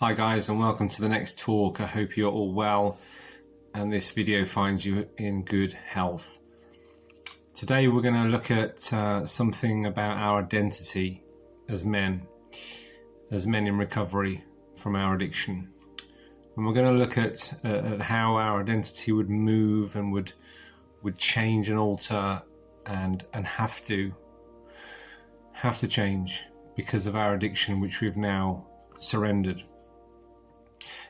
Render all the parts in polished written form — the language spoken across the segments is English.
Hi guys, and welcome to the next talk. I hope you're all well and this video finds you in good health. Today we're going to look at something about our identity as men in recovery from our addiction. And we're going to look at how our identity would move and would change and alter and have to change because of our addiction, which we've now surrendered.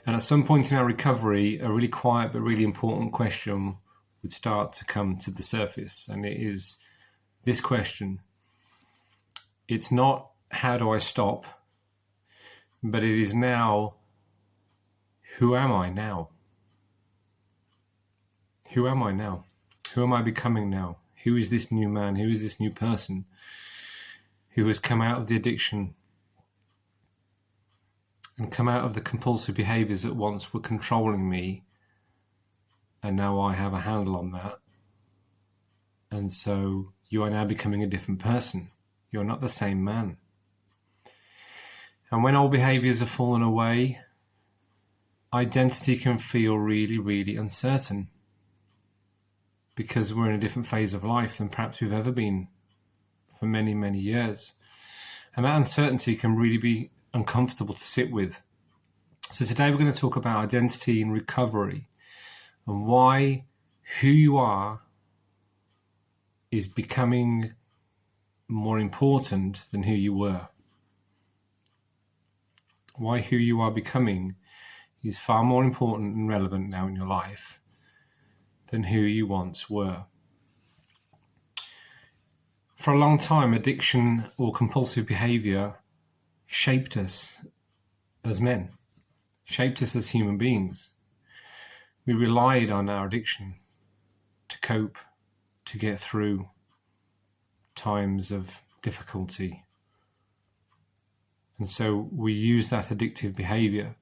And at some point in our recovery, a really quiet but really important question would start to come to the surface. And it is this question. It's not, how do I stop? But it is now, who am I now? Who am I now? Who am I becoming now? Who is this new man? Who is this new person who has come out of the addiction and come out of the compulsive behaviors that once were controlling me, and now I have a handle on that? And so you are now becoming a different person. You're not the same man. And when old behaviors have fallen away, identity can feel really, really uncertain, because we're in a different phase of life than perhaps we've ever been for many, many years. And that uncertainty can really be uncomfortable to sit with. So today we're going to talk about identity and recovery and why who you are is becoming more important than who you were. Why who you are becoming is far more important and relevant now in your life than who you once were. For a long time, addiction or compulsive behavior shaped us as men, shaped us as human beings. We relied on our addiction to cope, to get through times of difficulty. And so we used that addictive behavior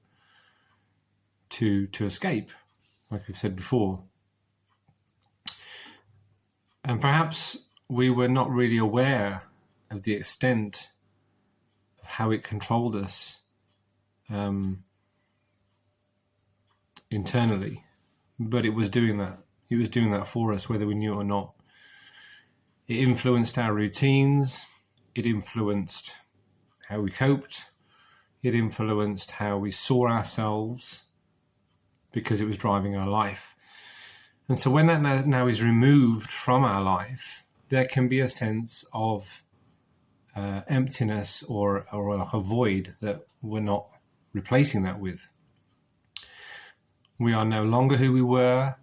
to escape, like we've said before. And perhaps we were not really aware of the extent of how it controlled us internally, but it was doing that. It was doing that for us, whether we knew it or not. It influenced our routines. It influenced how we coped. It influenced how we saw ourselves, because it was driving our life. And so when that now is removed from our life, there can be a sense of emptiness or like a void that we're not replacing that with. We are no longer who we were,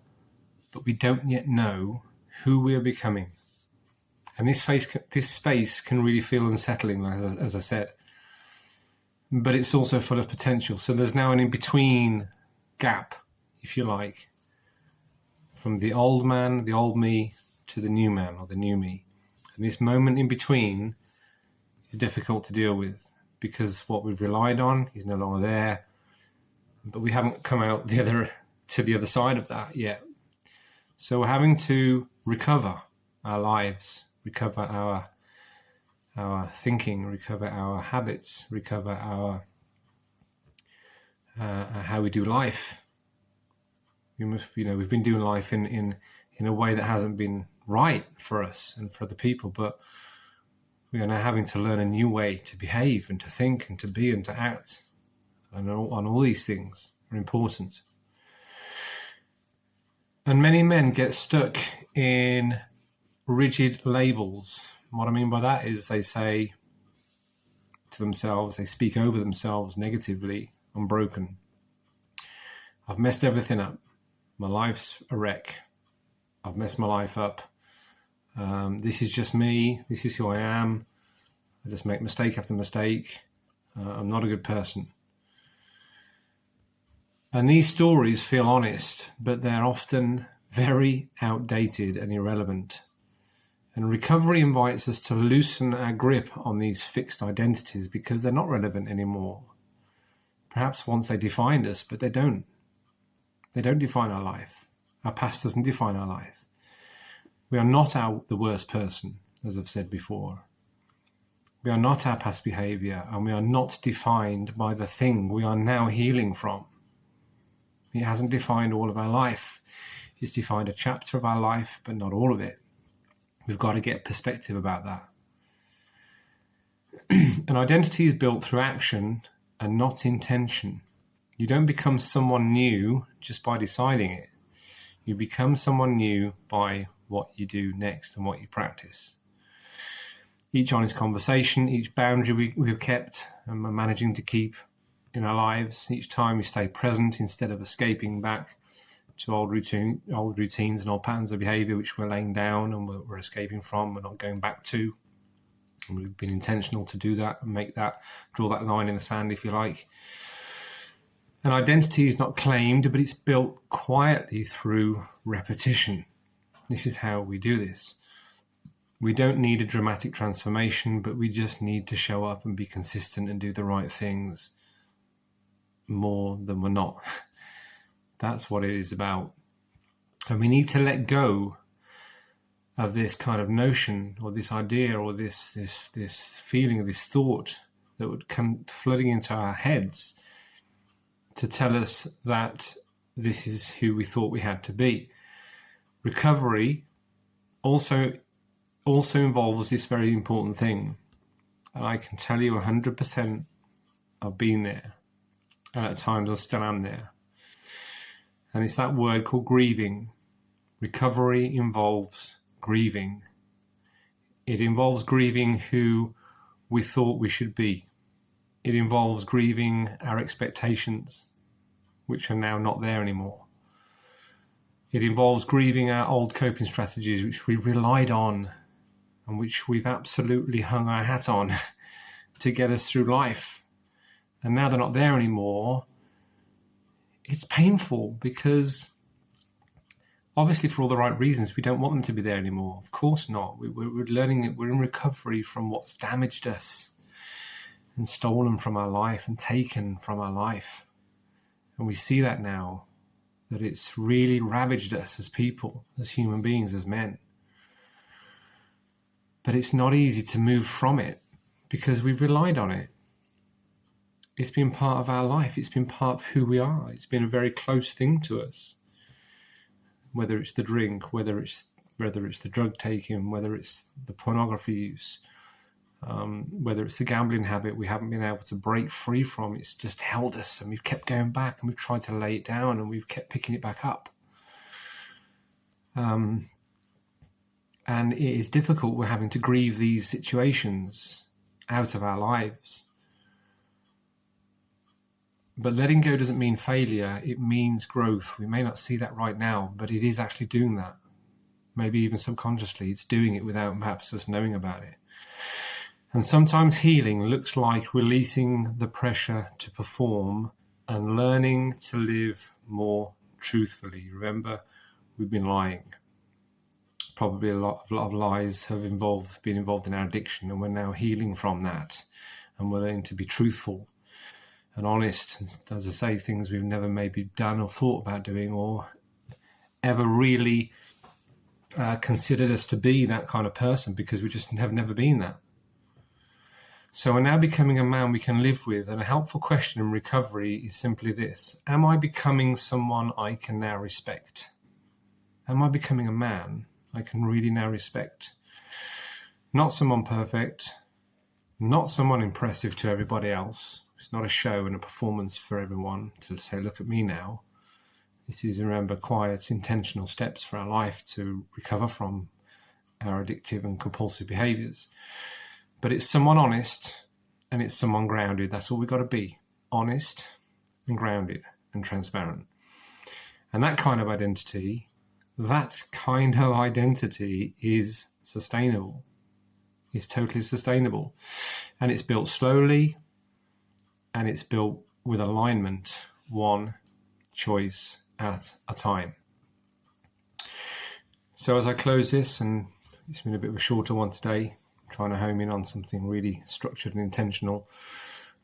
but we don't yet know who we are becoming. And this space can really feel unsettling, as I said. But it's also full of potential. So there's now an in-between gap, if you like, from the old man, the old me, to the new man or the new me. And this moment in between is difficult to deal with, because what we've relied on is no longer there, but we haven't come out to the other side of that yet. So we're having to recover our lives, recover our thinking, recover our habits, recover our how we do life. We've been doing life in a way that hasn't been right for us and for other people, but we are now having to learn a new way to behave and to think and to be and to act. And all these things are important. And many men get stuck in rigid labels. What I mean by that is they say to themselves, they speak over themselves negatively, I'm broken. I've messed everything up. My life's a wreck. I've messed my life up. This is just me. This is who I am. I just make mistake after mistake. I'm not a good person. And these stories feel honest, but they're often very outdated and irrelevant. And recovery invites us to loosen our grip on these fixed identities, because they're not relevant anymore. Perhaps once they defined us, but they don't. They don't define our life. Our past doesn't define our life. We are not the worst person, as I've said before. We are not our past behavior, and we are not defined by the thing we are now healing from. It hasn't defined all of our life. It's defined a chapter of our life, but not all of it. We've got to get perspective about that. An identity is built through action and not intention. You don't become someone new just by deciding it. You become someone new by what you do next and what you practice. Each honest conversation, each boundary we've kept and we're managing to keep in our lives, each time we stay present instead of escaping back to old routines and old patterns of behavior which we're laying down and we're escaping from, we're not going back to. And we've been intentional to do that and draw that line in the sand, if you like. An identity is not claimed, but it's built quietly through repetition. This is how we do this. We don't need a dramatic transformation, but we just need to show up and be consistent and do the right things more than we're not. That's what it is about. And we need to let go of this kind of notion or this idea or this feeling or this thought that would come flooding into our heads to tell us that this is who we thought we had to be. Recovery also involves this very important thing. And I can tell you 100% I've been there. And at times I still am there. And it's that word called grieving. Recovery involves grieving. It involves grieving who we thought we should be. It involves grieving our expectations, which are now not there anymore. It involves grieving our old coping strategies, which we relied on and which we've absolutely hung our hat on to get us through life. And now they're not there anymore. It's painful because obviously for all the right reasons, we don't want them to be there anymore. Of course not. We're learning it. We're in recovery from what's damaged us and stolen from our life and taken from our life. And we see that now, that it's really ravaged us as people, as human beings, as men. But it's not easy to move from it because we've relied on it. It's been part of our life. It's been part of who we are. It's been a very close thing to us. Whether it's the drink, whether it's the drug taking, whether it's the pornography use, whether it's the gambling habit we haven't been able to break free from. It's just held us and we've kept going back and we've tried to lay it down and we've kept picking it back up. And it is difficult. We're having to grieve these situations out of our lives. But letting go doesn't mean failure. It means growth. We may not see that right now, but it is actually doing that. Maybe even subconsciously, it's doing it without perhaps us knowing about it. And sometimes healing looks like releasing the pressure to perform and learning to live more truthfully. Remember, we've been lying. Probably a lot of lies have been involved in our addiction, and we're now healing from that. And we're learning to be truthful and honest, as I say, things we've never maybe done or thought about doing or ever really considered us to be that kind of person because we just have never been that. So we're now becoming a man we can live with, and a helpful question in recovery is simply this: am I becoming someone I can now respect? Am I becoming a man I can really now respect? Not someone perfect, not someone impressive to everybody else. It's not a show and a performance for everyone to say, look at me now. It is, remember, quiet, intentional steps for our life to recover from our addictive and compulsive behaviors. But it's someone honest and it's someone grounded. That's all we've got to be. Honest and grounded and transparent. And that kind of identity is sustainable. It's totally sustainable. And it's built slowly. And it's built with alignment, one choice at a time. So as I close this, and it's been a bit of a shorter one today, trying to home in on something really structured and intentional.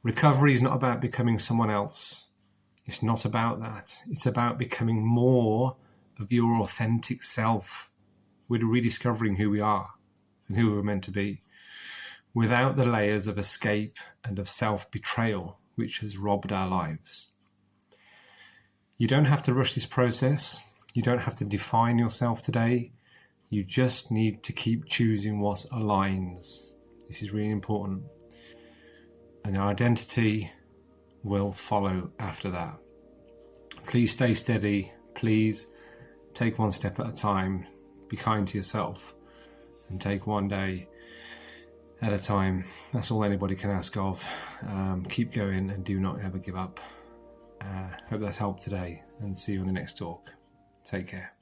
Recovery is not about becoming someone else. It's not about that. It's about becoming more of your authentic self. We're rediscovering who we are and who we're meant to be. without the layers of escape and of self-betrayal which has robbed our lives. You don't have to rush this process. You don't have to define yourself today. You just need to keep choosing what aligns. This is really important. And your identity will follow after that. Please stay steady. Please take one step at a time. Be kind to yourself and take one day at a time. That's all anybody can ask of. Keep going and do not ever give up. Hope that's helped today, and see you on the next talk. Take care.